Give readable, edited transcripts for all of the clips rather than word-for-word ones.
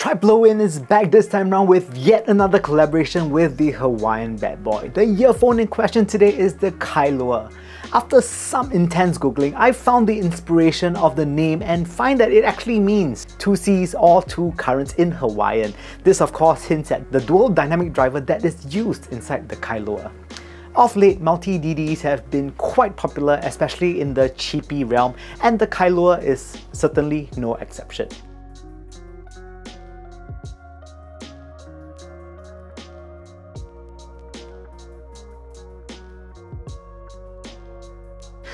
Tripowin is back this time round with yet another collaboration with the Hawaiian bad boy. The earphone in question today is the Kailua. After some intense googling, I found the inspiration of the name and find that it actually means two seas or two currents in Hawaiian. This of course hints at the dual dynamic driver that is used inside the Kailua. Of late, multi-DDs have been quite popular, especially in the chifi realm, and the Kailua is certainly no exception.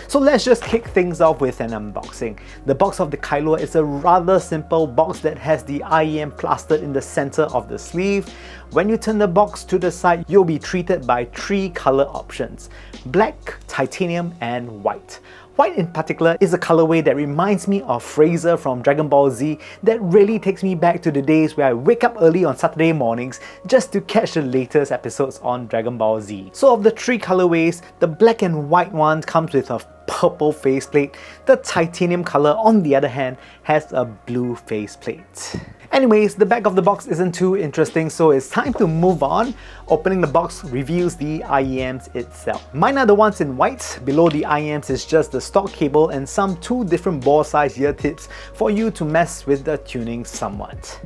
So let's just kick things off with an unboxing. The box of the Kailua is a rather simple box that has the IEM plastered in the center of the sleeve. When you turn the box to the side, you'll be treated by three color options: black, titanium, and white. White in particular is a colorway that reminds me of Fraser from Dragon Ball Z that really takes me back to the days where I wake up early on Saturday mornings just to catch the latest episodes on Dragon Ball Z. So of the three colorways, the black and white one comes with a purple faceplate. The titanium color, on the other hand, has a blue faceplate. Anyways, the back of the box isn't too interesting, so it's time to move on. Opening the box reveals the IEMs itself. Mine are the ones in white. Below the IEMs is just the stock cable and some two different ball size ear tips for you to mess with the tuning somewhat.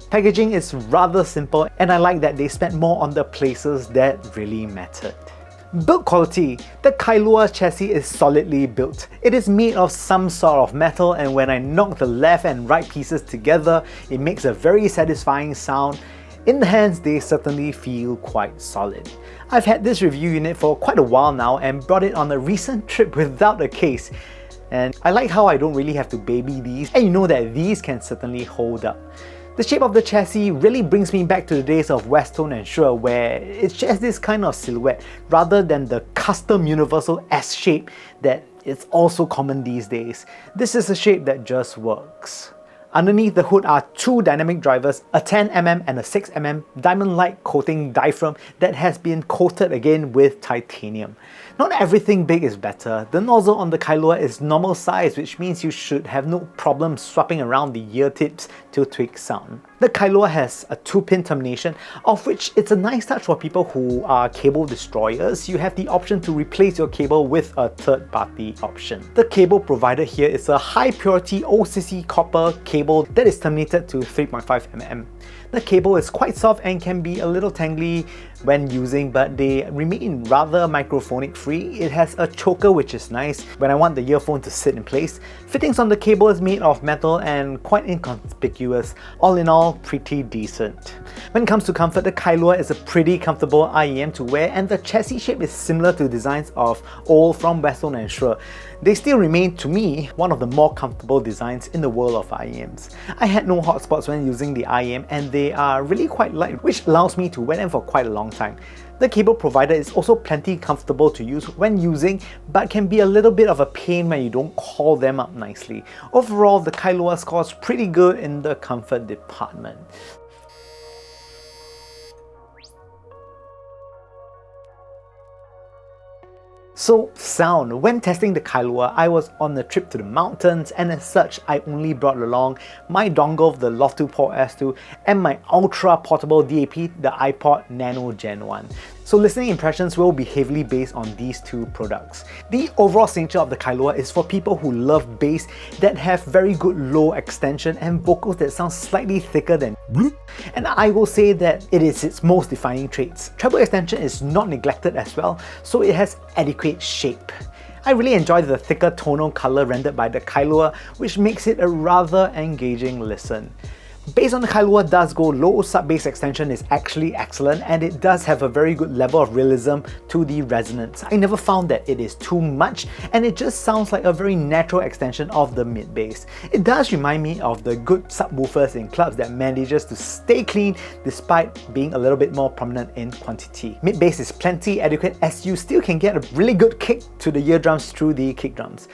Packaging is rather simple, and I like that they spent more on the places that really mattered. Build quality. The Kailua chassis is solidly built. It is made of some sort of metal, and when I knock the left and right pieces together, it makes a very satisfying sound. In the hands, they certainly feel quite solid. I've had this review unit for quite a while now and brought it on a recent trip without a case. And I like how I don't really have to baby these, and you know that these can certainly hold up. The shape of the chassis really brings me back to the days of Westone and Shure, where it's just this kind of silhouette rather than the custom universal S shape that is also common these days. This is a shape that just works. Underneath the hood are two dynamic drivers, a 10mm and a 6mm diamond-like coating diaphragm that has been coated again with titanium. Not everything big is better. The nozzle on the Kailua is normal size, which means you should have no problem swapping around the ear tips to tweak sound. The Kailua has a 2-pin termination, of which it's a nice touch for people who are cable destroyers. You have the option to replace your cable with a third-party option. The cable provided here is a high-purity OCC copper cable that is terminated to 3.5mm. The cable is quite soft and can be a little tangly when using, but they remain rather microphonic free. It has a choker, which is nice when I want the earphone to sit in place. Fittings on the cable is made of metal and quite inconspicuous. All in all, pretty decent. When it comes to comfort, the Kailua is a pretty comfortable IEM to wear, and the chassis shape is similar to designs of old from Westone and Shure. They still remain, to me, one of the more comfortable designs in the world of IEMs. I had no hotspots when using the IEM, and they are really quite light, which allows me to wear them for quite a long time. The cable provider is also plenty comfortable to use when using, but can be a little bit of a pain when you don't coil them up nicely. Overall, the Kailua scores pretty good in the comfort department. So, sound. When testing the Kailua, I was on a trip to the mountains, and as such, I only brought along my dongle, the Loft 2 Port S2, and my ultra portable DAP, the iPod Nano Gen 1. So listening impressions will be heavily based on these two products. The overall signature of the Kailua is for people who love bass that have very good low extension and vocals that sound slightly thicker than bloop. And I will say that it is its most defining traits. Treble extension is not neglected as well, so it has adequate shape. I really enjoy the thicker tonal color rendered by the Kailua, which makes it a rather engaging listen. Bass on the Kailua does go low, sub-bass extension is actually excellent, and it does have a very good level of realism to the resonance. I never found that it is too much, and it just sounds like a very natural extension of the mid-bass. It does remind me of the good subwoofers in clubs that manages to stay clean despite being a little bit more prominent in quantity. Mid-bass is plenty adequate as you still can get a really good kick to the eardrums through the kick drums.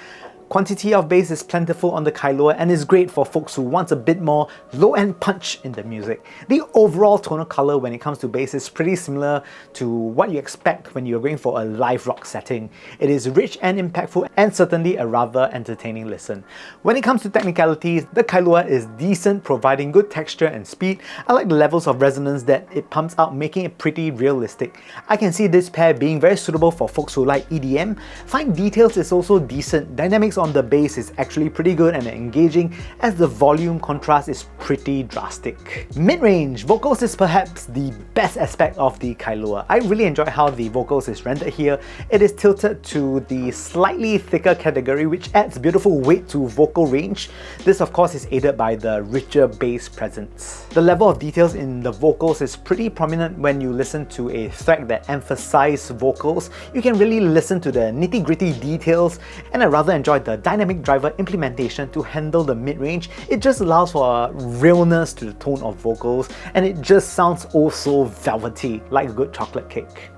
Quantity of bass is plentiful on the Kailua and is great for folks who want a bit more low-end punch in the music. The overall tonal color when it comes to bass is pretty similar to what you expect when you're going for a live rock setting. It is rich and impactful and certainly a rather entertaining listen. When it comes to technicalities, the Kailua is decent, providing good texture and speed. I like the levels of resonance that it pumps out, making it pretty realistic. I can see this pair being very suitable for folks who like EDM. Fine details is also decent. Dynamics on the bass is actually pretty good and engaging, as the volume contrast is pretty drastic. Mid-range vocals is perhaps the best aspect of the Kailua. I really enjoy how the vocals is rendered here. It is tilted to the slightly thicker category, which adds beautiful weight to vocal range. This of course is aided by the richer bass presence. The level of details in the vocals is pretty prominent when you listen to a track that emphasizes vocals. You can really listen to the nitty-gritty details, and I rather enjoy the dynamic driver implementation to handle the mid-range. It just allows for a realness to the tone of vocals, and it just sounds also velvety, like a good chocolate cake.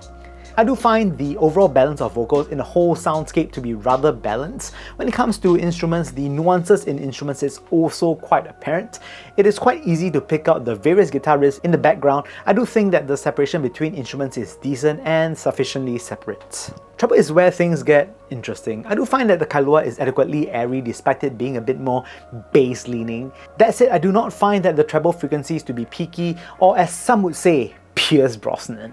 I do find the overall balance of vocals in the whole soundscape to be rather balanced. When it comes to instruments, the nuances in instruments is also quite apparent. It is quite easy to pick out the various guitar riffs in the background. I do think that the separation between instruments is decent and sufficiently separate. Treble is where things get interesting. I do find that the Kailua is adequately airy despite it being a bit more bass leaning. That said, I do not find that the treble frequencies to be peaky, or as some would say, Pierce Brosnan.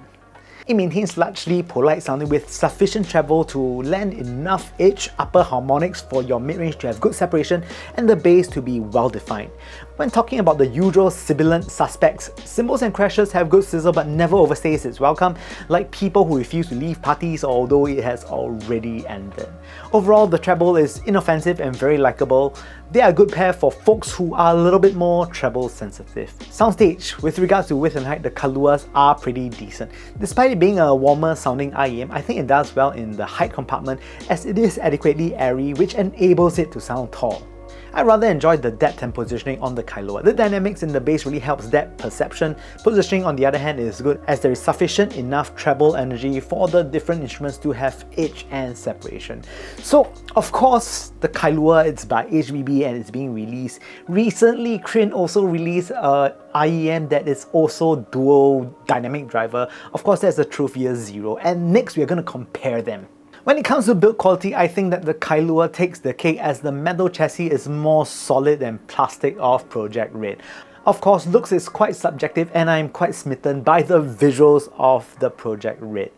It maintains largely polite sounding with sufficient treble to land enough edge upper harmonics for your mid-range to have good separation and the bass to be well defined. When talking about the usual sibilant suspects, cymbals and crashes have good sizzle but never overstays its welcome, like people who refuse to leave parties although it has already ended. Overall, the treble is inoffensive and very likable. They are a good pair for folks who are a little bit more treble sensitive. Soundstage, with regards to width and height, the Kailuas are pretty decent. Despite it being a warmer sounding IEM, I think it does well in the height compartment as it is adequately airy, which enables it to sound tall. I rather enjoy the depth and positioning on the Kailua. The dynamics in the bass really helps depth perception. Positioning on the other hand is good as there is sufficient enough treble energy for the different instruments to have edge and separation. So of course the Kailua, it's by HBB and it's being released. Recently Crin also released a IEM that is also dual dynamic driver. Of course that's the Truthear Zero, and next we're going to compare them. When it comes to build quality, I think that the Kailua takes the cake as the metal chassis is more solid than plastic of Project Red. Of course, looks is quite subjective and I'm quite smitten by the visuals of the Project Red.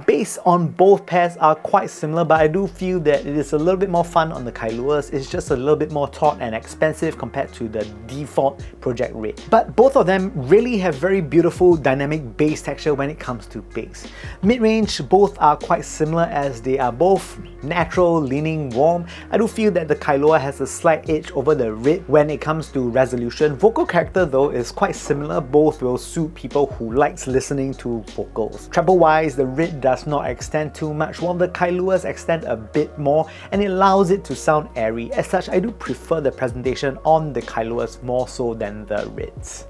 Bass on both pairs are quite similar, but I do feel that it is a little bit more fun on the Kailuas. It's just a little bit more taut and expensive compared to the default Project Red. But both of them really have very beautiful dynamic bass texture when it comes to bass. Mid-range, both are quite similar as they are both natural, leaning, warm. I do feel that the Kailua has a slight edge over the Red when it comes to resolution. Vocal character though is quite similar. Both will suit people who likes listening to vocals. Treble-wise, the Red does not extend too much, while the Kailuas extend a bit more and it allows it to sound airy. As such, I do prefer the presentation on the Kailuas more so than the Reds.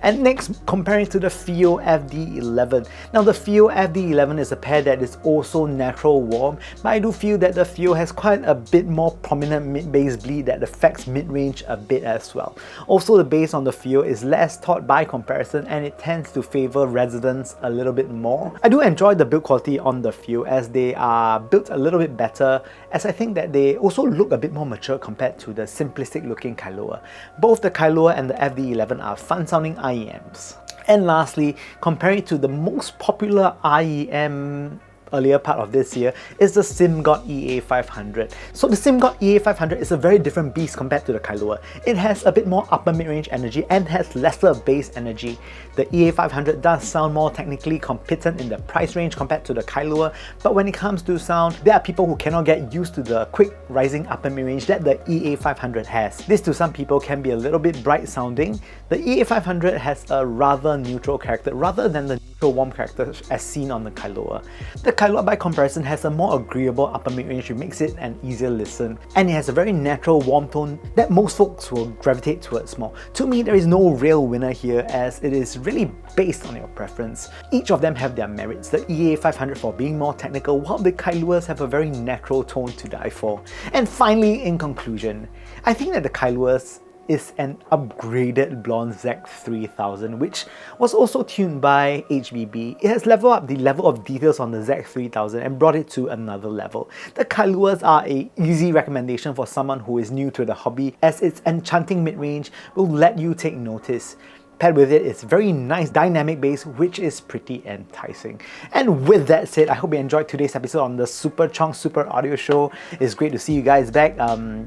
And next, comparing to the Fiio FD11. Now the Fiio FD11 is a pair that is also natural warm, but I do feel that the Fiio has quite a bit more prominent mid-bass bleed that affects mid-range a bit as well. Also, the bass on the Fiio is less taut by comparison and it tends to favor resonance a little bit more. I do enjoy the build quality on the Fiio as they are built a little bit better, as I think that they also look a bit more mature compared to the simplistic looking Kailua. Both the Kailua and the FD11 are fun sounding IEMs. And lastly, comparing to the most popular IEM earlier part of this year is the Simgot EA500. So the Simgot EA500 is a very different beast compared to the Kailua. It has a bit more upper mid-range energy and has lesser bass energy. The EA500 does sound more technically competent in the price range compared to the Kailua, but when it comes to sound, there are people who cannot get used to the quick rising upper mid-range that the EA500 has. This to some people can be a little bit bright sounding. The EA500 has a rather neutral character rather than the natural warm character as seen on the Kailua. The Kailua by comparison has a more agreeable upper mid-range which makes it an easier listen, and it has a very natural warm tone that most folks will gravitate towards more. To me, there is no real winner here as it is really based on your preference. Each of them have their merits, the EA500 for being more technical, while the Kailuas have a very natural tone to die for. And finally, in conclusion, I think that the Kailuas is an upgraded blonde ZX3000, which was also tuned by HBB. It has leveled up the level of details on the ZX3000 and brought it to another level. The Kailuas are an easy recommendation for someone who is new to the hobby, as its enchanting mid-range will let you take notice. Paired with it, it's very nice dynamic bass, which is pretty enticing. And with that said, I hope you enjoyed today's episode on the Super Chong Super Audio Show. It's great to see you guys back.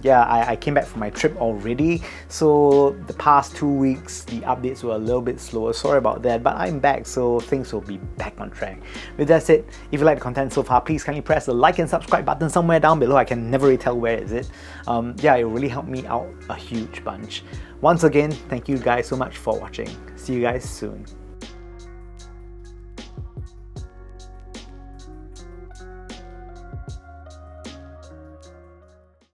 Yeah, I came back from my trip already, so the past 2 weeks, the updates were a little bit slower. Sorry about that, but I'm back, so things will be back on track. With that said, if you like the content so far, please kindly press the like and subscribe button somewhere down below. I can never really tell where is it. Yeah, it really helped me out a huge bunch. Once again, thank you guys so much for watching. See you guys soon.